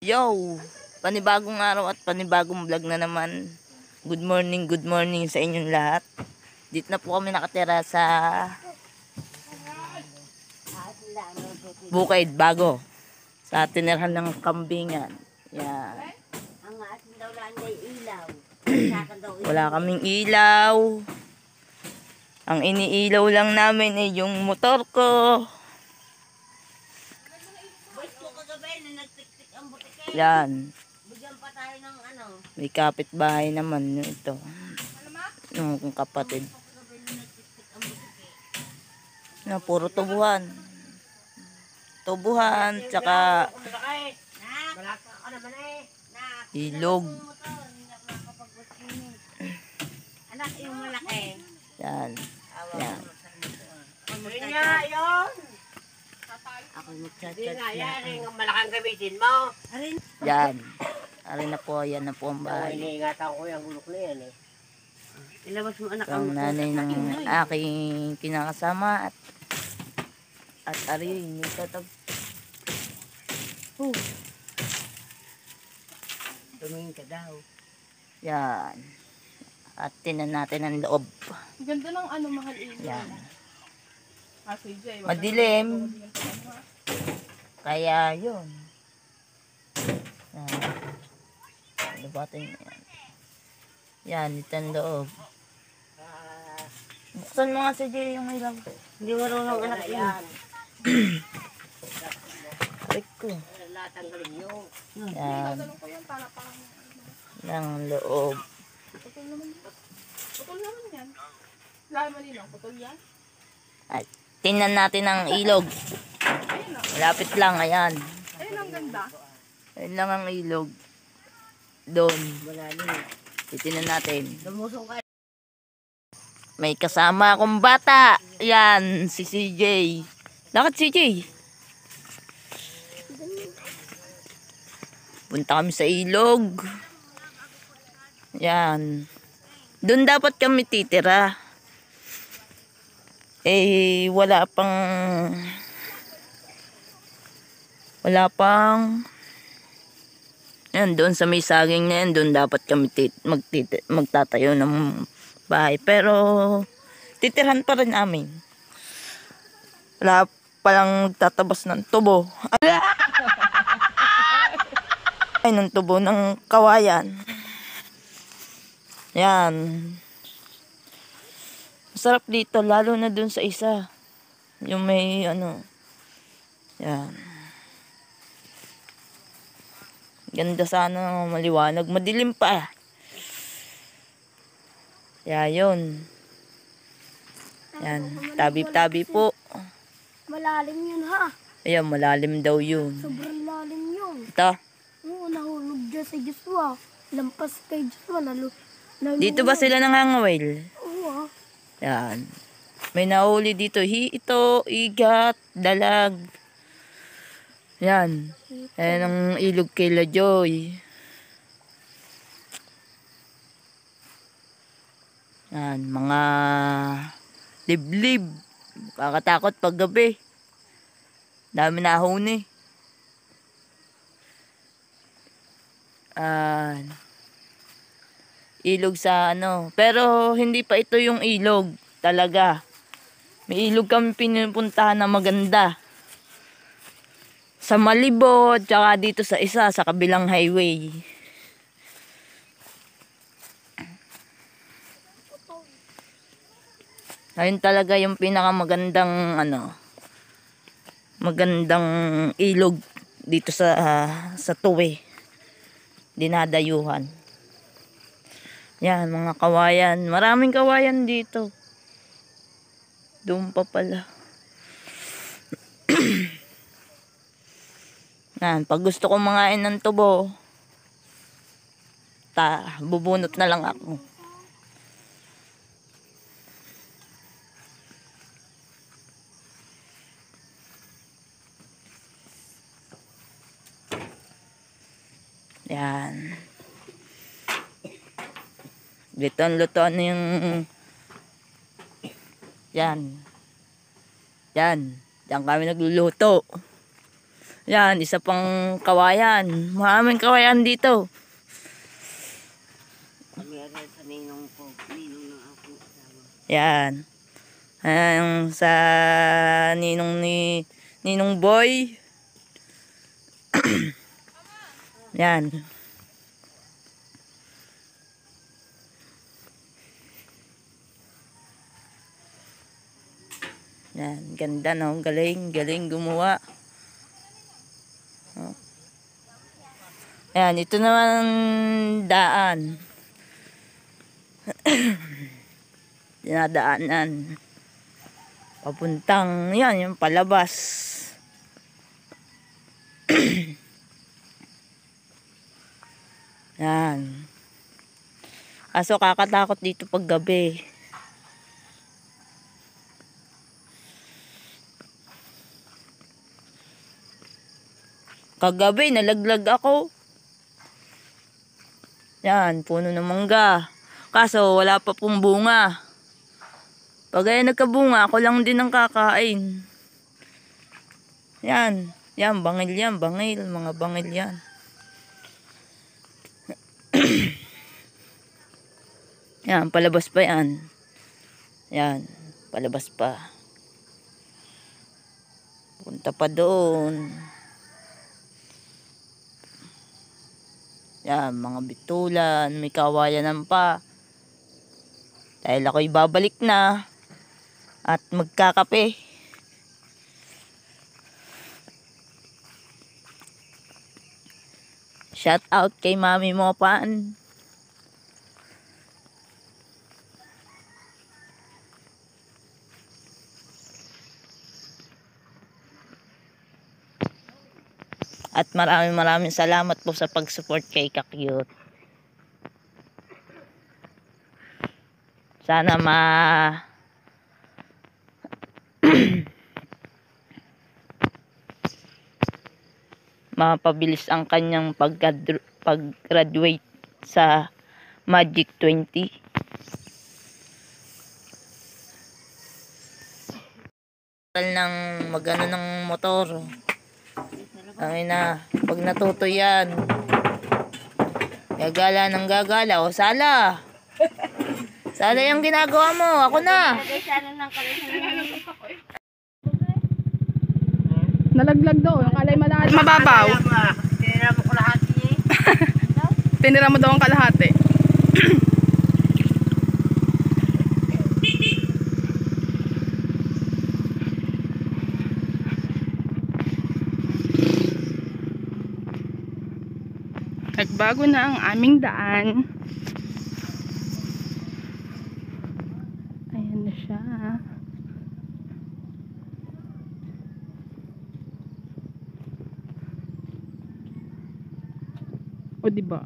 Yo! Panibagong araw at panibagong vlog na naman. Good morning sa inyong lahat. Dito na po kami nakatira sa Bukid, Bago. Sa tinirhan ng kambingan. Yan. Ang ating daw lang ay ilaw. Wala kaming ilaw. Ang iniilaw lang namin ay yung motor ko. Yan. Bigyan pa tayo ng ano. May kapitbahay naman ito. Yung kapatid. Na puro tubuhan. Tubuhan, tsaka ilog. Anak, yung malaki. Yan. Yan. Ako Hindi magchat-chat nga, na. yan yung malaking gamitin mo. Yan. Arin na po, yan na po ang Ay, bahay. iniingatan ko yung gulok na yan eh. Ilabas mo anak Ang nanay ng aking kinakasama at ari, nagtatab. Tumingin ka daw. Yan. At tinan natin ang loob. Ganda ng ano, mahal ilog. Yan. CJ. Madilim. Kaya yun. Yan. Lubatin yan. Yan, ito ang loob. Buksan mo nga si Jay yung ilaw. Hindi marunong anak yan. Arik ko. Lahat ang galing nyo. Yan. Tanong ko yan para pang Ng loob. putol naman. Putol naman yan. Lalo malinaw, putol yan. At tingnan natin ang ilog. Ayun o. Malapit lang, ayan. Ayun ang ganda. Ayun lang ang ilog. Doon. Malalim. Titingnan natin. Lumusong ka. May kasama akong bata. Yan, si CJ. Lakad CJ. Punta kami sa ilog. Yan. Doon dapat kami titira. Eh, wala pang yan, doon sa may saging na yan, doon dapat kami magtatayo ng bahay. Pero, titirhan pa rin namin. Wala palang tatabas ng tubo. Ay, ng tubo ng kawayan. Yan. Masarap dito, lalo na dun sa isa. Yung may ano. Yan. Ganda sana, maliwanag. Madilim pa. Yun. Yan. Tabi-tabi po. Malalim yun ha. Ayan, malalim daw yun. Sobrang lalim yun. Ito. Oo, nahulog dyan sa Joshua. Lampas kay Joshua. Dito ba sila nangangawil? Oo ha. Yan. May nahuli dito. Ito, igat, dalag. Yan. Ayan ang ilog kay La Joy. Yan, mga liblib. Kakatakot pag gabi. Dami na huni. Ilog sa ano. Pero hindi pa ito yung ilog talaga. May ilog kami pinupuntahan na maganda. Sa Malibot, tsaka dito sa isa, sa kabilang highway. Ayun talaga yung pinakamagandang magandang ilog dito sa Tuwe. Dinadayuhan. Yan, mga kawayan. Maraming kawayan dito. Doon pa pala. Yan, pag gusto ko mangain ng tubo, bubunot na lang ako. Yan. Luton na yung yan. Yan. Diyan kami nagluluto. Yan, isa pang kawayan. Maraming kawayan dito. Kami rin sa ninong ko. Ninong ng aking asawa. Yan. Ang sa Ninong Boy. Yan. Yan, ganda no, galing gumawa. Oh. Yan, ito naman daan. Dinadaanan. Papuntang, yan, yung palabas. Yan. Kaso kakatakot dito pag gabi. Kagabi, nalaglag ako. Yan, puno ng mangga. Kaso, wala pa pong bunga. Pag ay nagkabunga, ako lang din ang kakain. Yan. Yan, bangil yan. Bangil. Mga bangil yan. Yan, palabas pa yan. Yan, palabas pa. Punta pa doon. Yan, mga bitulan, may kawayanan pa. Dahil ako'y babalik na at magkakape. Shout out kay Mami Mopan. At maraming salamat po sa pag-support kay Ka-Cute. Sana mapabilis ang kanyang pag-graduate sa Magic 20. Ng magano ng motor. Ay na, pag natuto yan, gagala ng gagala. O sala, sala yung ginagawa mo. Ako na. Nalaglag daw. Yung kalay malalim. Mababaw. Tinira mo ko lahat eh. Tinira mo daw ang kalahati. Nagbago na ang aming daan. Ayan na siya. O diba?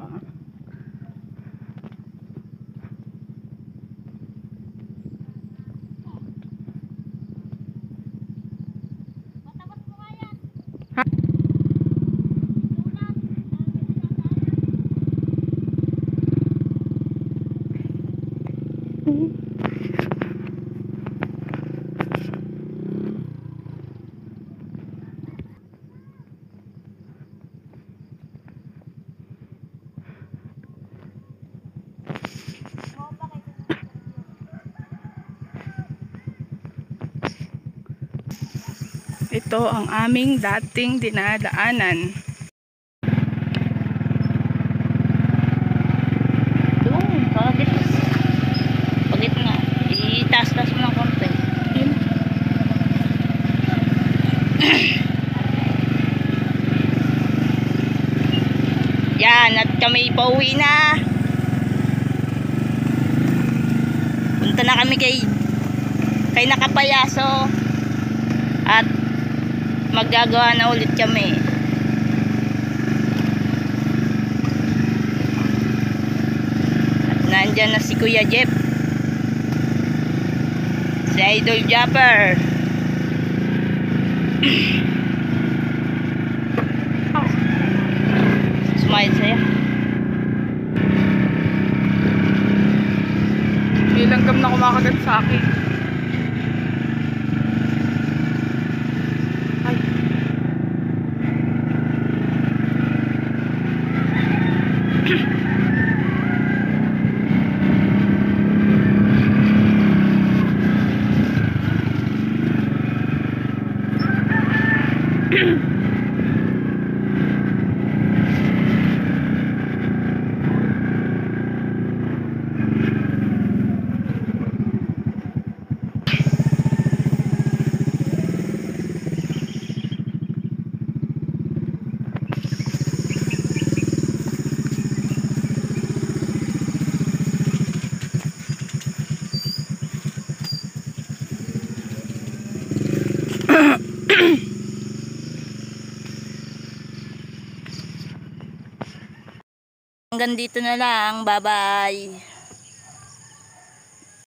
Ito ang aming dating dinadaanan. Doon, pagit nga. Itaas-taas mo ng konti. Yan, at kami pauwi na. Punta na kami kay Nakapayaso. At maggagawa na ulit kami. At nandyan na si Kuya Jeff. Si Idol Japper. Smile sa'yo. May langgam na kumakagat sa akin. Ay. Hanggang dito na lang. Bye-bye.